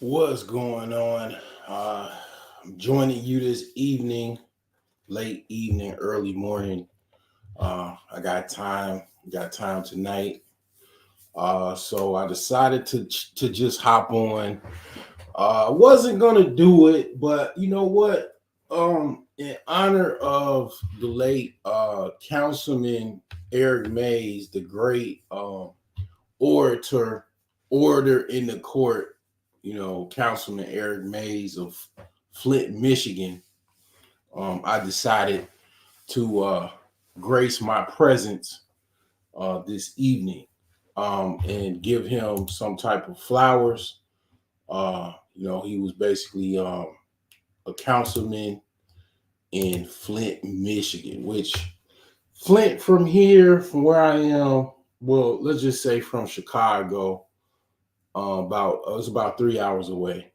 What's going on? I'm joining you this evening, late evening, early morning. I got time tonight. So I decided to just hop on. I wasn't gonna do it, but you know what? In honor of the late Councilman Eric Mays, the great orator, orator in the court, Councilman Eric Mays of Flint, Michigan, I decided to grace my presence this evening and give him some type of flowers. He was basically a councilman in Flint, Michigan, which Flint from here, from where I am, well, let's just say from Chicago, it's about 3 hours away.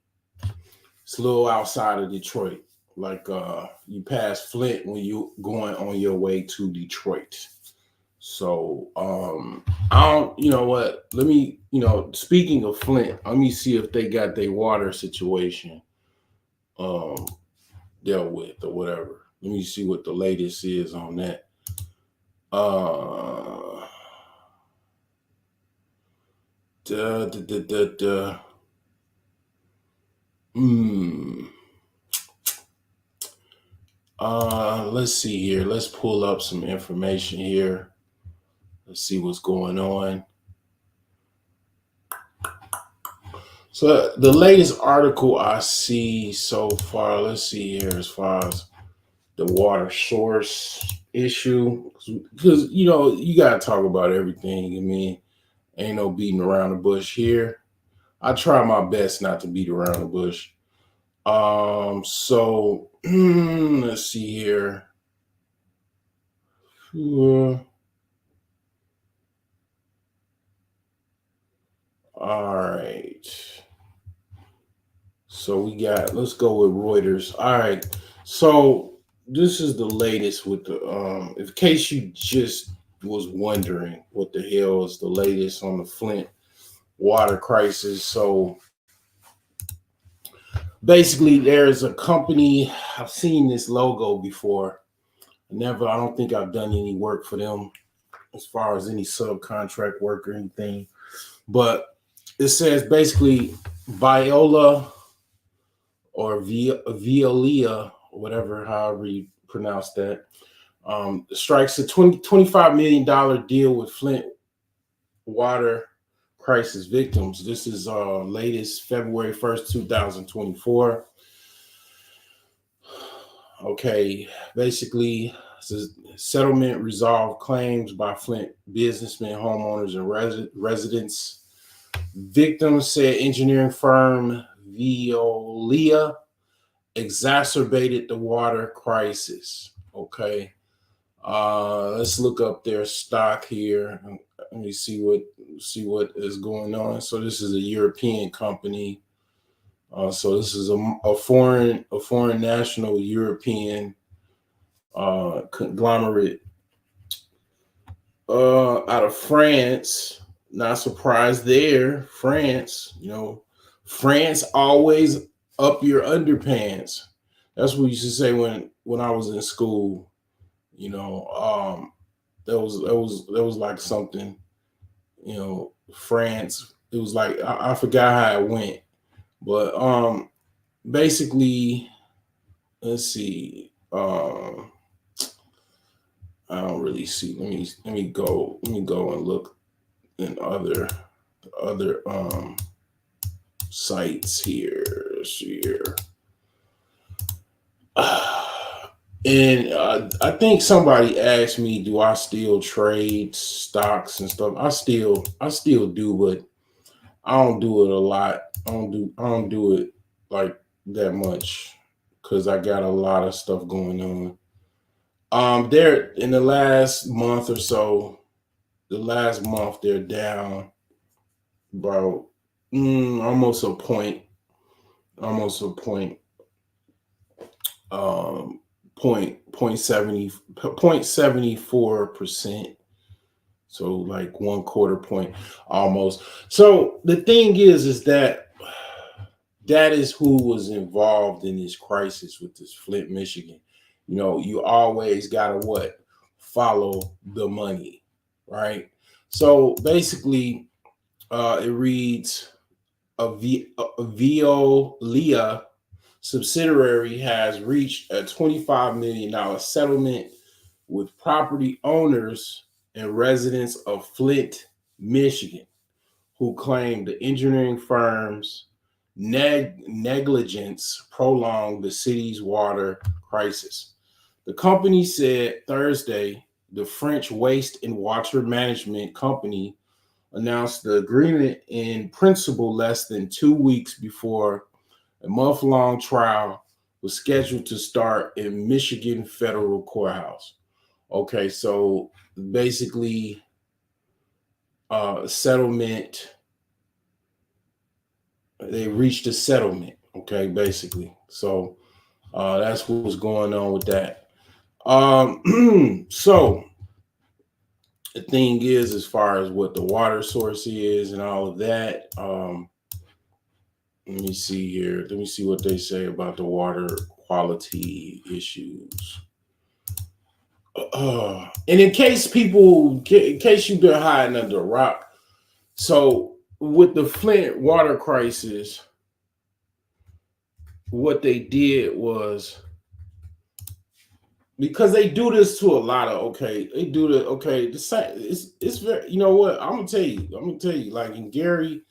It's a little outside of Detroit. Like you pass Flint when you going on your way to Detroit. So I don't, you know what? Let me, speaking of Flint, let me see if they got their water situation um dealt with or whatever. Let me see what the latest is on that. Uh da, da, da, da, da. Hmm. Let's see here. Let's pull up some information here. Let's see what's going on. So the latest article I see so far, let's see here as far as the water source issue, because you got to talk about everything. I mean, ain't no beating around the bush here. I try my best not to beat around the bush. So let's see here. Uh, All right. So let's go with Reuters. All right. So this is the latest with the in case you just was wondering what the hell is the latest on the Flint water crisis. So basically there's a company, I've seen this logo before. I don't think I've done any work for them as far as any subcontract work or anything. But it says basically Viola or Violia, whatever, however you pronounce that, strikes a $25 million deal with Flint water crisis victims. This is latest February 1st, 2024. Okay, basically, settlement resolved claims by Flint businessmen, homeowners, and residents. Victims said engineering firm Veolia exacerbated the water crisis. Okay. Let's look up their stock here. Let me see what is going on. So this is a European company. So this is a foreign national European conglomerate out of France. Not surprised there. France, France always up your underpants. That's what we used to say when I was in school. You know, that was like something. France. It was like I forgot how it went, but basically, let's see. I don't really see. Let me go and look in other sites here. Let's see here. And I think somebody asked me, do I still trade stocks and stuff? I still do, but I don't do it a lot. I don't do it like that much because I got a lot of stuff going on. They're in the last month or so. The last month they're down about almost a point, almost a point, um, point 74%. So like one quarter point almost. So the thing is that That is who was involved in this crisis with this Flint, Michigan. You always gotta what? Follow the money, right? So basically, it reads a Veolia subsidiary has reached a $25 million settlement with property owners and residents of Flint, Michigan, who claimed the engineering firm's negligence prolonged the city's water crisis. The company said Thursday the French waste and water management company announced the agreement in principle less than 2 weeks before a month-long trial was scheduled to start in Michigan federal courthouse. Okay, so basically, settlement. They reached a settlement. Okay, basically. So that's what was going on with that. So the thing is, as far as what the water source is and all of that, let me see here. Let me see what they say about the water quality issues. And in case you've been hiding under a rock, so with the Flint water crisis, what they did was, because they do this to a lot of, they do the the same. It's very, you know what, I'm gonna tell you, like in Gary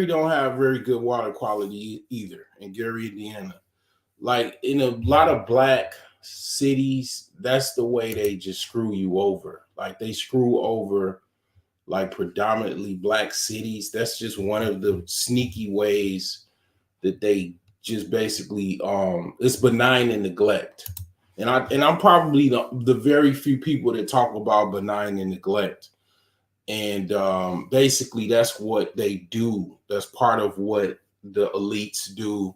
don't have very good water quality either in Gary, Indiana. Like in a lot of black cities, that's the way they just screw you over. Like they screw over like predominantly black cities. That's just one of the sneaky ways that they just basically it's benign and neglect. And I'm probably the very few people that talk about benign and neglect. And basically that's what they do. That's part of what the elites do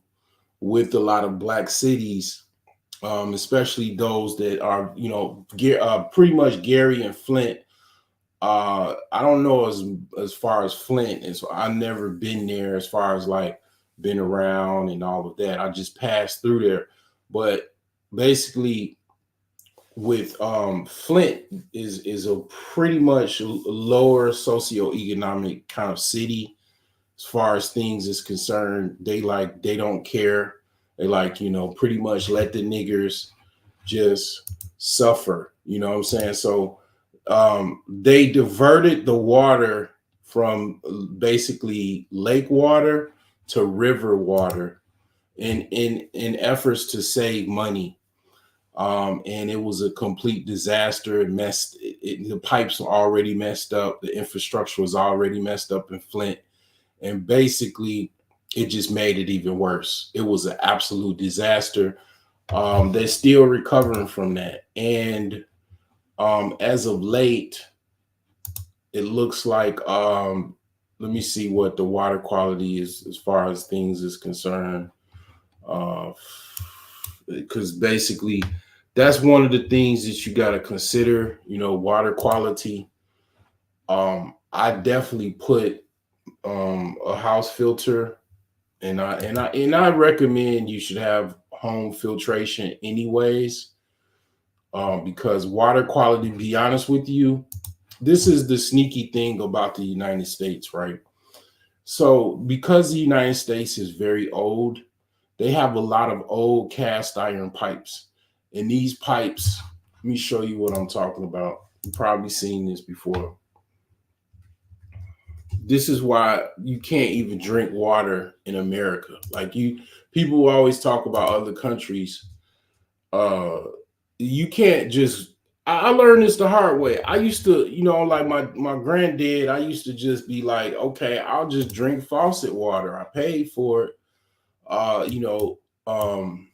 with a lot of black cities, especially those that are, pretty much Gary and Flint. I don't know as far as Flint, and so I've never been there. As far as like been around and all of that, I just passed through there. But basically, with Flint is a pretty much lower socioeconomic kind of city as far as things is concerned. They don't care. They pretty much let the niggers just suffer. You know what I'm saying? So they diverted the water from basically lake water to river water in efforts to save money. And it was a complete disaster. The pipes were already messed up. The infrastructure was already messed up in Flint. And basically, it just made it even worse. It was an absolute disaster. They're still recovering from that. And as of late, it looks like, let me see what the water quality is as far as things is concerned. Because basically, that's one of the things that you got to consider, water quality. I definitely put a house filter, and I recommend you should have home filtration anyways, because water quality, to be honest with you, this is the sneaky thing about the United States, right? So because the United States is very old, they have a lot of old cast iron pipes. And these pipes, let me show you what I'm talking about. You've probably seen this before. This is why you can't even drink water in America. People always talk about other countries. You can't just. I learned this the hard way. I used to, like my granddad. I used to just be like, okay, I'll just drink faucet water. I paid for it. Uh, you know, um,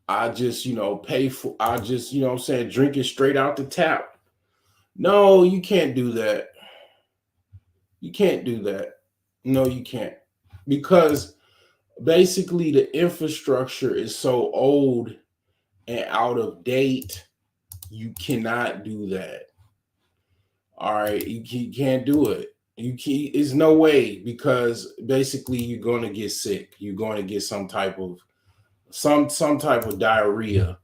I just, pay for. I just, what I'm saying, drink it straight out the tap. No, you can't do that. You can't do that. No, you can't, because basically the infrastructure is so old and out of date. You cannot do that. All right, you can't do it. You can't. There's no way, because basically you're going to get sick. You're going to get some type of diarrhea.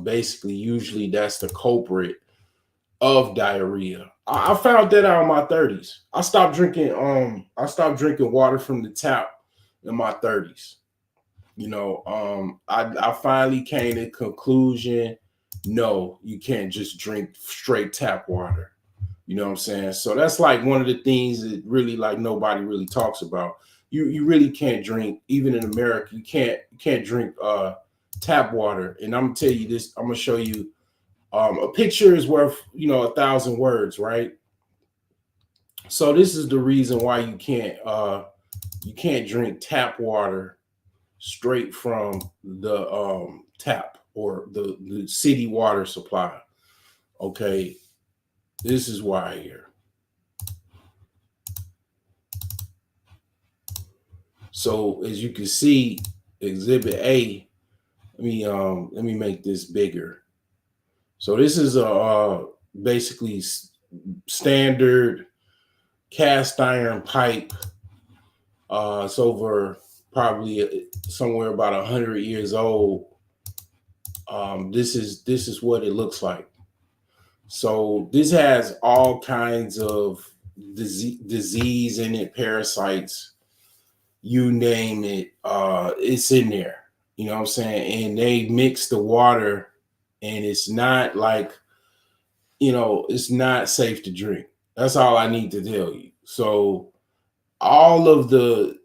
Basically, usually that's the culprit of diarrhea. I found that out in my 30s. I stopped drinking. I stopped drinking water from the tap in my 30s. I finally came to the conclusion. No, you can't just drink straight tap water. You know what I'm saying? So that's like one of the things that really like nobody really talks about. You really can't drink, even in America, you can't drink tap water. And I'm gonna tell you this, I'm gonna show you a picture is worth, 1,000 words, right? So this is the reason why you can't drink tap water straight from the tap or the city water supply. Okay, this is why here. So as you can see, Exhibit A. Let me make this bigger. So this is a basically standard cast iron pipe. It's over probably somewhere about 100 years old. This is what it looks like. So this has all kinds of disease in it, parasites, you name it, it's in there. You know what I'm saying? And they mix the water, and it's not like, it's not safe to drink. That's all I need to tell you. So all of the,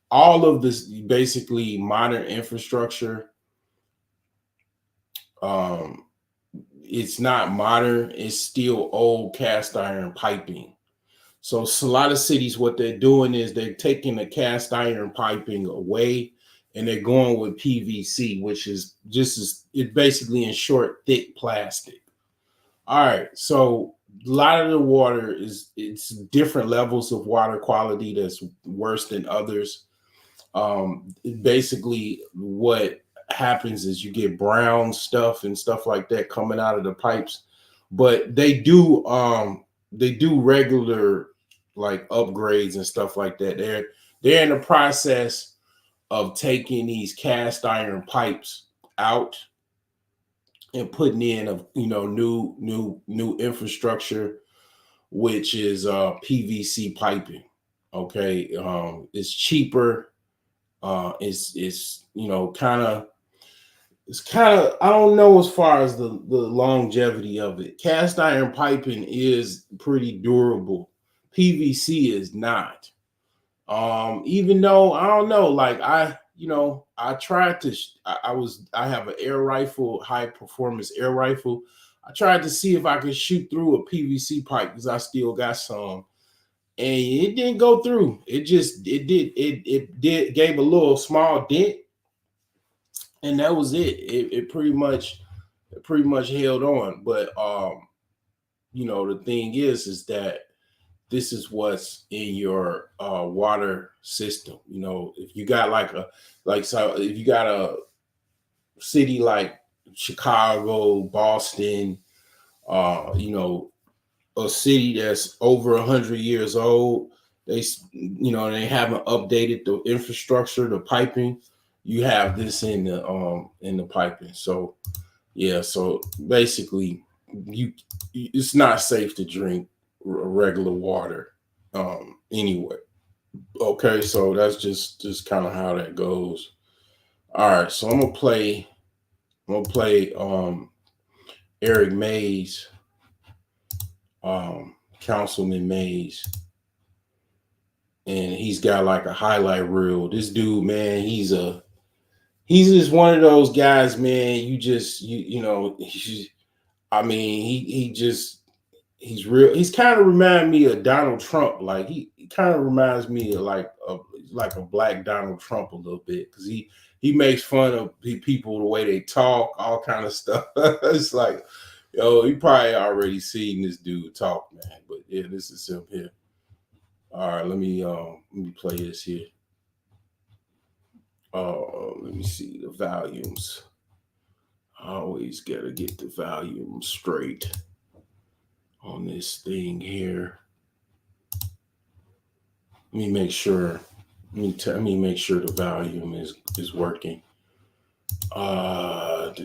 all of this basically modern infrastructure, um, it's not modern, it's still old cast iron piping. So a lot of cities, what they're doing is they're taking the cast iron piping away, and they're going with PVC, which is just as it basically in short, thick plastic. All right, so a lot of the water it's different levels of water quality that's worse than others. Basically, what happens is you get brown stuff and stuff like that coming out of the pipes, but they do regular like upgrades and stuff like that. They're in the process of taking these cast iron pipes out and putting in a new infrastructure, which is PVC piping. Okay, it's cheaper. It's kind of I don't know as far as the longevity of it. Cast iron piping is pretty durable. PVC is not. Even though I don't know, like I tried to. I have an air rifle, high performance air rifle. I tried to see if I could shoot through a PVC pipe because I still got some, and it didn't go through. It gave a little small dent, and that was it. It pretty much held on. But the thing is that this is what's in your water system. If you got so if you got a city like Chicago, Boston, a city that's over 100 years old, they haven't updated the infrastructure, the piping. You have this in the piping. So yeah, so basically, you it's not safe to drink regular water anyway. Okay, so that's just kind of how that goes. All right, so I'm gonna play Eric Mays, Councilman Mays, and he's got like a highlight reel. This dude, man, he's just one of those guys, man. I mean, he's real. He's kind of remind me of Donald Trump. Like he kind of reminds me of like a black Donald Trump a little bit, because he makes fun of people the way they talk, all kind of stuff. It's like, yo, you probably already seen this dude talk, man. But yeah, this is him here. All right, let me play this here. Let me see the volumes. I always gotta get the volume straight. on this thing here. Let me make sure. Let me make sure the volume is working. Let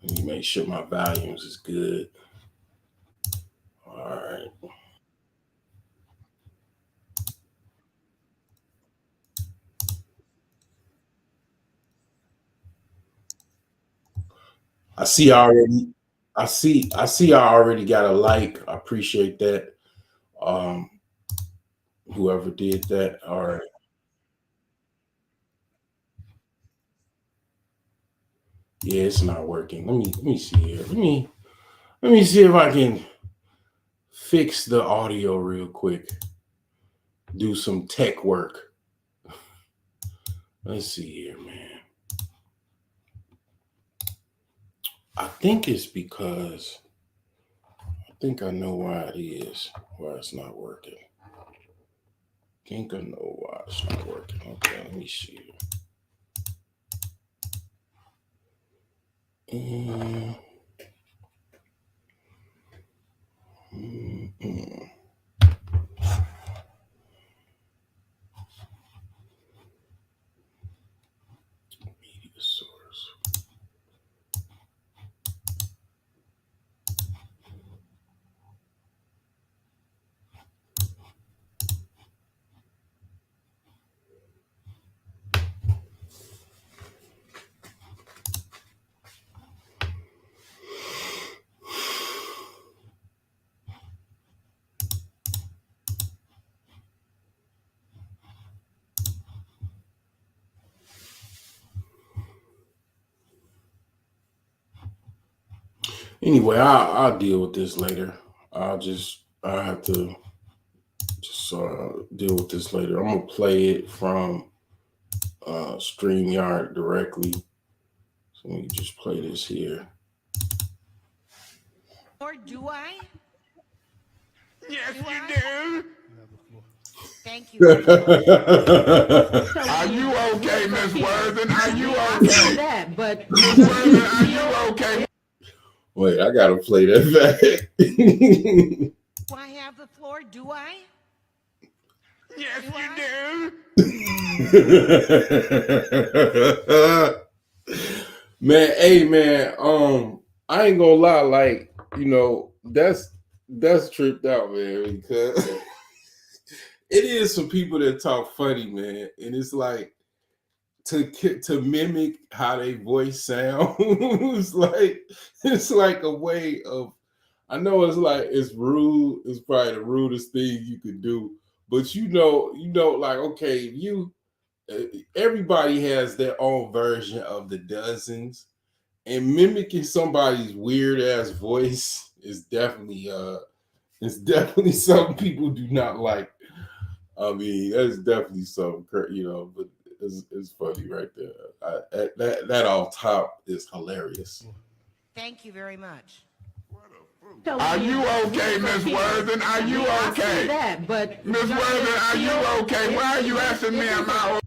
me make sure my volumes is good. All right. I see already. I see. I already got a like. I appreciate that. Um, Whoever did that. All right. Yeah, it's not working. Let me see here. Let me see if I can fix the audio real quick. Do some tech work. Let's see here, man. I think it's because I think I know why it is. Why it's not working. I think I know why it's not working. Okay, let me see. Mm, mm, mm. Media source. Anyway, I'll deal with this later. I have to just deal with this later. I'm gonna play it from StreamYard directly. So let me just play this here. Or do I? Yes, you do. Thank you very much. Are you okay, Miss Worthing? Are you I okay? see that, but Miss Worthing, are you okay? Wait, I gotta play that back. do I have the floor? Do I? Yes, Do you do. Man, hey man, I ain't gonna lie, like, that's tripped out, man, because it is some people that talk funny, man, and it's like to mimic how they voice sounds. It's like a way of, I know it's like it's rude, it's probably the rudest thing you could do, but like, okay, you everybody has their own version of the dozens, and mimicking somebody's weird ass voice is definitely it's definitely something people do not like. I mean, that's definitely something, but it's funny right there. That off top is hilarious. Thank you very much. Are you okay, Miss Worthing? Are you I see okay? that, but Miss Worthing, are you okay? Why are you asking me? Am I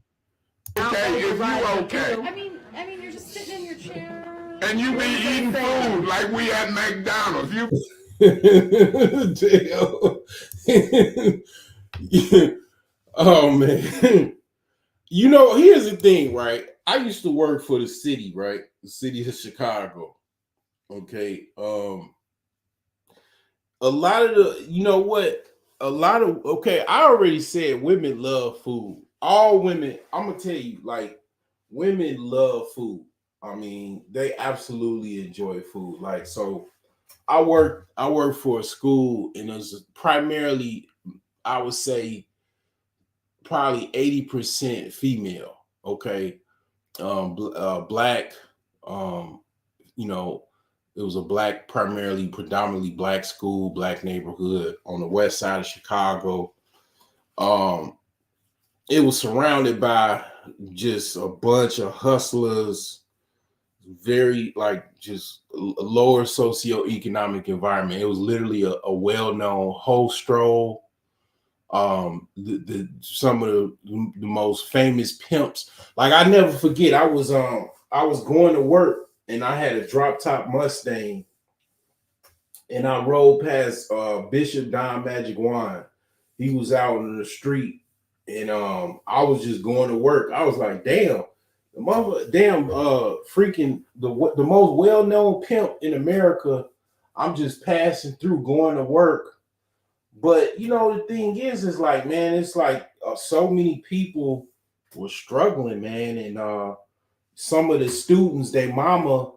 okay? Is you okay? I mean, you're just sitting in your chair. And you be eating food like we at McDonald's. You Damn. Oh man. Here's the thing, right? I used to work for the city, right? The city of Chicago. Okay. A lot of the, you know what? A lot of, okay, I already said women love food. All women, I'm gonna tell you, like, women love food. I mean, they absolutely enjoy food. Like, so I work for a school, and it was primarily, I would say, probably 80% female. Okay. Black, um, you know, it was a black, primarily predominantly black school, black neighborhood on the west side of Chicago. Um, it was surrounded by just a bunch of hustlers, very like just a lower socioeconomic environment. It was literally a well-known hoe stroll. The some of the most famous pimps. Like, I never forget, I was going to work, and I had a drop top Mustang, and I rode past Bishop Don Magic Wine. He was out in the street, and I was just going to work. I was like, damn, the mother, damn, freaking the most well known pimp in America. I'm just passing through, going to work. But you know, the thing is like, man, it's like so many people were struggling, man, and some of the students, they mama,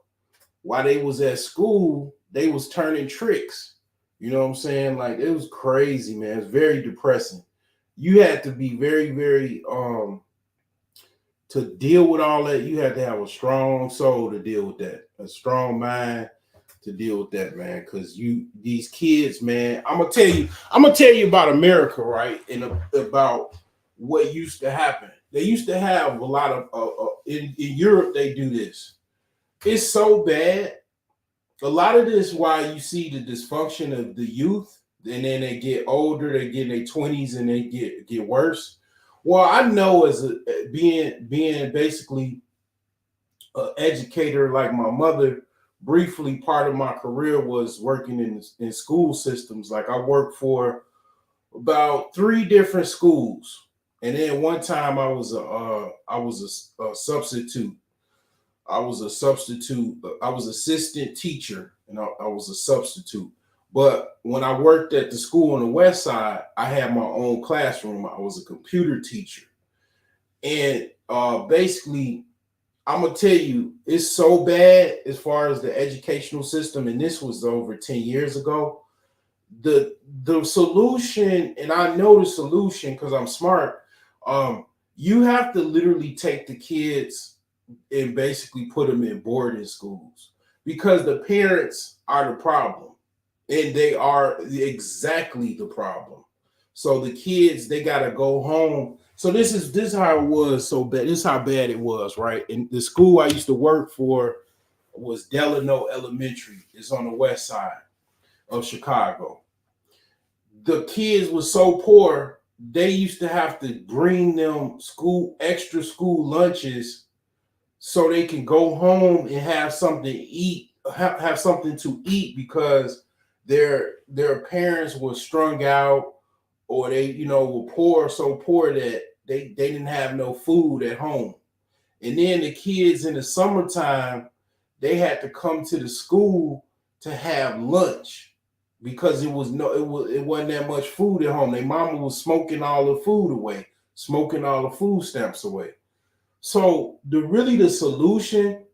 while they was at school, they was turning tricks. You know what I'm saying? Like it was crazy, man. It's very depressing. You had to be very, very to deal with all that. You had to have a strong soul to deal with that, a strong mind to deal with that, man. Because these kids, man, I'm gonna tell you about America, right? And about what used to happen. They used to have a lot of in Europe. They do this. It's so bad. A lot of this why you see the dysfunction of the youth, and then they get older, they get in their 20s, and they get worse. Well, I know as being basically an educator like my mother, briefly part of my career was working in school systems. Like I worked for about 3 different schools, and then one time I was a substitute. I was a substitute. I was assistant teacher, and I was a substitute. But when I worked at the school on the west side, I had my own classroom. I was a computer teacher, and basically, I'm gonna tell you, it's so bad as far as the educational system, and this was over 10 years ago. The solution, and I know the solution because I'm smart. You have to literally take the kids and basically put them in boarding schools because the parents are the problem, and they are exactly the problem. So the kids, they got to go home. So this is how it was so bad. This is how bad it was, right? And the school I used to work for was Delano Elementary. It's on the west side of Chicago. The kids were so poor, they used to have to bring them extra school lunches so they can go home and have something to eat, have something to eat because their parents were strung out, or they, were poor, so poor that they didn't have no food at home. And then the kids in the summertime, they had to come to the school to have lunch because it wasn't that much food at home. Their mama was smoking all the food away, smoking all the food stamps away. So the solution,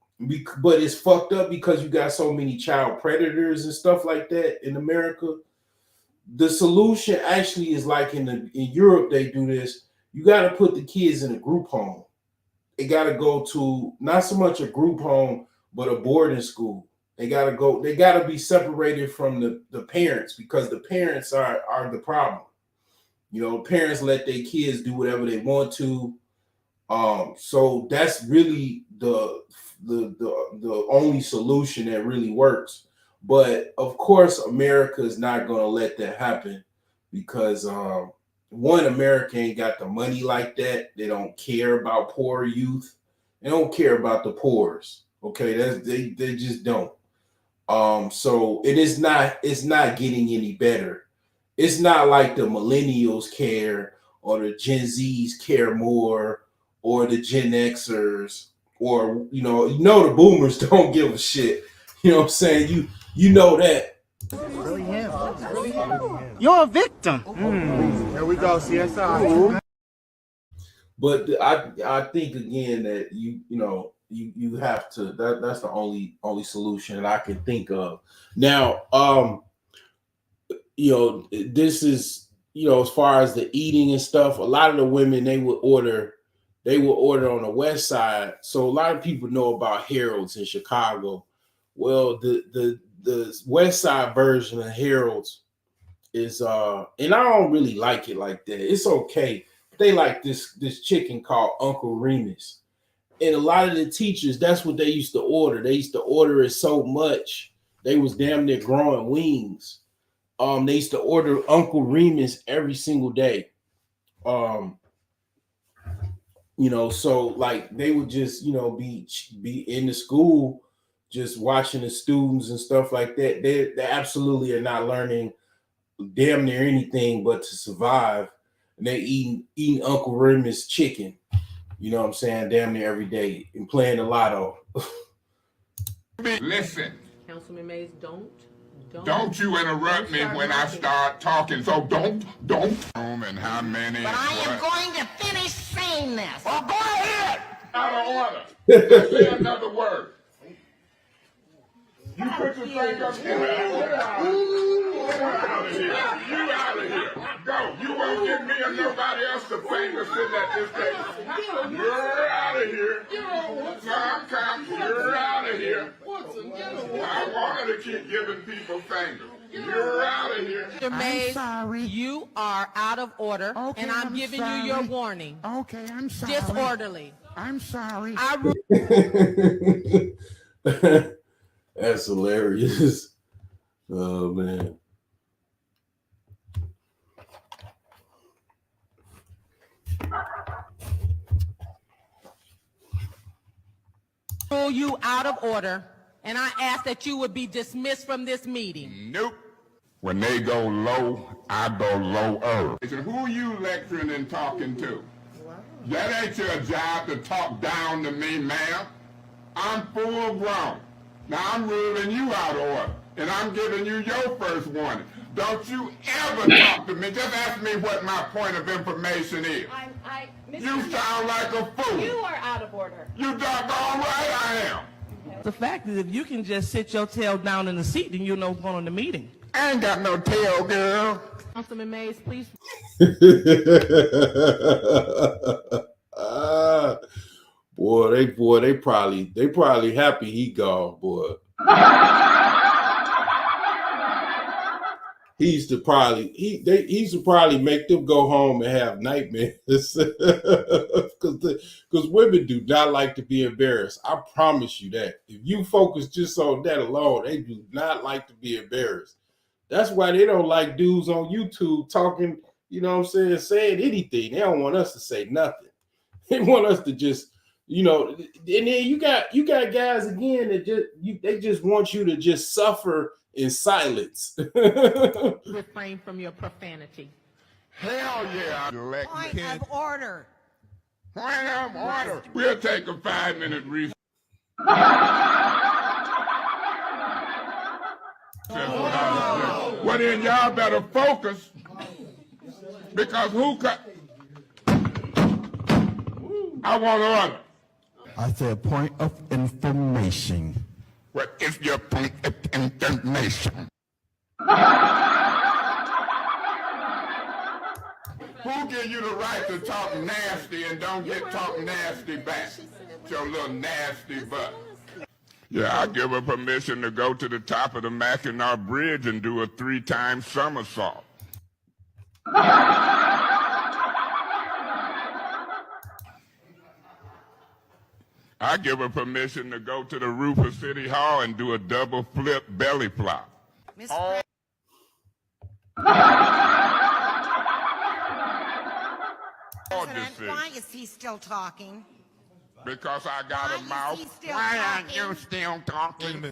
but it's fucked up because you got so many child predators and stuff like that in America. The solution actually is like in Europe, they do this. You got to put the kids in a group home. They got to go to not so much a group home, but a boarding school. They got to go. They got to be separated from the parents because the parents are the problem. Parents let their kids do whatever they want to. So that's really the only solution that really works. But of course, America is not going to let that happen because one, America ain't got the money like that. They don't care about poor youth. They don't care about the poors. Okay, they just don't. So it's not getting any better. It's not like the millennials care or the Gen Zs care more or the Gen Xers or the boomers don't give a shit. You know what I'm saying? You know that. Really him. You're a victim. Here we go, CSI. But I think again that you have to that's the only solution that I can think of. Now, this is, as far as the eating and stuff, a lot of the women, they would order on the west side. So a lot of people know about Harold's in Chicago. Well, the west side version of Harold's is and I don't really like it like that. It's okay. They like this chicken called Uncle Remus. And a lot of the teachers, that's what they used to order. They used to order it so much, they was damn near growing wings. They used to order Uncle Remus every single day. So like they would just, be in the school just watching the students and stuff like that, they absolutely are not learning damn near anything but to survive. And they're eating Uncle Remus chicken, you know what I'm saying, damn near every day, and playing the lotto. Listen. Councilman Mays, don't you interrupt me when I start talking. So don't. And how many? But I am going to finish saying this. Oh, go ahead. Out of order. Say another word. You put your finger up here. Get out of here. You out of here. Go. You won't give me or nobody else the finger sitting at this table. You're out of here. You're out of here. I wanted to keep giving people fingers. You're out of here. Mr. Mays, you are out of order, Okay, and I'm giving you your warning. Okay, I'm sorry. Disorderly. I'm sorry. That's hilarious. Oh man. Rule you out of order, and I ask that you would be dismissed from this meeting. Nope. When they go low, I go lower. Who are you lecturing and talking to? That ain't your job to talk down to me, ma'am. I'm full grown. Now I'm ruling you out of order, and I'm giving you your first warning. Don't you ever talk to me. Just ask me what my point of information is. You sound like a fool. You are out of order. You doggone right I am. The fact is, if you can just sit your tail down in the seat, then you'll know what's going on in the meeting. I ain't got no tail, girl. Councilman Mays, please. Boy, they probably happy he gone, boy. He used to probably make them go home and have nightmares because women do not like to be embarrassed. I promise you that. If you focus just on that alone, they do not like to be embarrassed. That's why they don't like dudes on YouTube talking, you know what I'm saying anything. They don't want us to say nothing. They want us to just, you know, and then you got guys again that they just want you to just suffer in silence. Refrain from your profanity. Hell yeah. Point of order. Point of order. We'll take a 5-minute recess. Well, then y'all better focus, because I want order. I said point of information. What is your point of information? Who give you the right to talk nasty and don't get talk nasty back? Your little nasty butt. Yeah, I give her permission to go to the top of the Mackinac Bridge and do a 3-time somersault. I give her permission to go to the roof of City Hall and do a double flip belly flop. President, why is he still talking? Because I got a mouth. Why aren't you still talking?